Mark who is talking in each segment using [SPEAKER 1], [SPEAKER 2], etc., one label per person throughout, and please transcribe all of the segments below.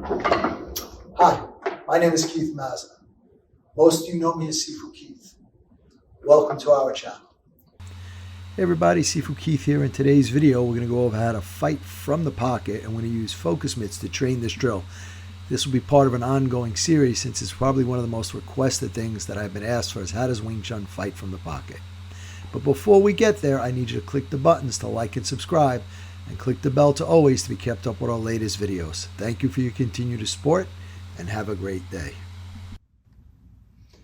[SPEAKER 1] Hi, my name is Keith Mazza. Most of you know me as Sifu Keith. Welcome to our channel.
[SPEAKER 2] Hey everybody, Sifu Keith here. In today's video, we're going to go over how to fight from the pocket, and we're going to use focus mitts to train this drill. This will be part of an ongoing series since it's probably one of the most requested things that I've been asked for is how does Wing Chun fight from the pocket? But before we get there, I need you to click the buttons to like and subscribe and click the bell to always to be kept up with our latest videos. Thank you for your continued support and have a great day.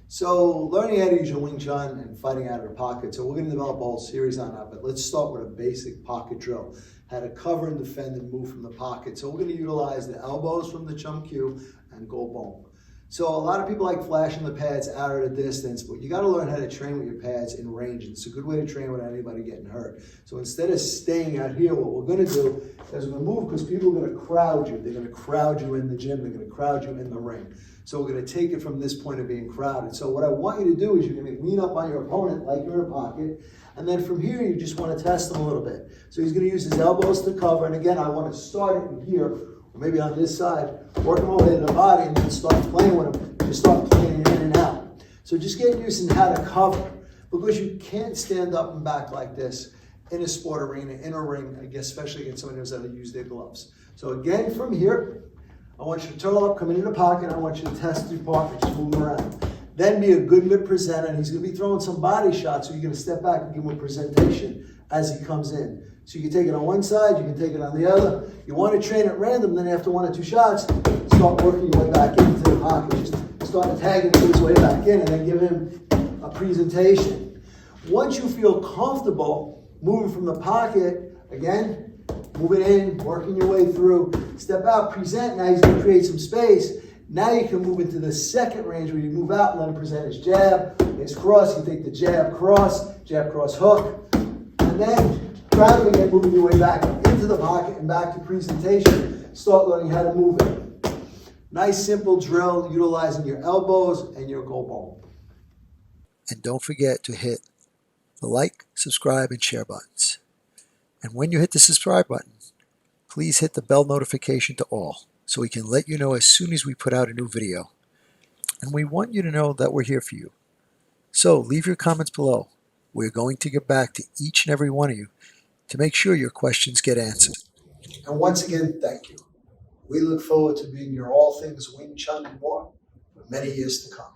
[SPEAKER 1] So learning how to use your Wing Chun and fighting out of the pocket. So we're going to develop a whole series on that, but let's start with a basic pocket drill. How to cover and defend and move from the pocket. So we're going to utilize the elbows from the Chum Q and go bone. So a lot of people like flashing the pads out at a distance, but you got to learn how to train with your pads in range. And it's a good way to train without anybody getting hurt. So instead of staying out here, what we're going to do is we're going to move because people are going to crowd you. They're going to crowd you in the gym. They're going to crowd you in the ring. So we're going to take it from this point of being crowded. So what I want you to do is you're going to lean up on your opponent like you're in a pocket. And then from here, you just want to test him a little bit. So he's going to use his elbows to cover. And again, I want to start it in here, or maybe on this side, work my way to the body, and then start playing with him. Just start playing in and out. So just get used in how to cover, because you can't stand up and back like this in a sport arena, in a ring, I guess, especially against somebody who's ever used their gloves. So again, from here, I want you to turn up, come into the pocket. I want you to test your partner, just move around. Then be a good mid presenter, and he's going to be throwing some body shots, so you're going to step back and give him a presentation as he comes in. So you can take it on one side, you can take it on the other. You want to train at random, then after 1 or 2 shots, start working your way back into the pocket. Just start attacking his way back in, and then give him a presentation. Once you feel comfortable moving from the pocket, again, moving in, working your way through, step out, present. Now he's going to create some space. Now you can move into the second range where you move out and let him present his jab, his cross. You take the jab, cross, hook, and then gradually get moving your way back into the pocket and back to presentation. Start learning how to move it. Nice, simple drill utilizing your elbows and your go bone.
[SPEAKER 2] And don't forget to hit the like, subscribe, and share buttons. And when you hit the subscribe button, please hit the bell notification to all so we can let you know as soon as we put out a new video. And we want you to know that we're here for you. So leave your comments below. We're going to get back to each and every one of you to make sure your questions get answered.
[SPEAKER 1] And once again, thank you. We look forward to being your all things Wing Chun and more for many years to come.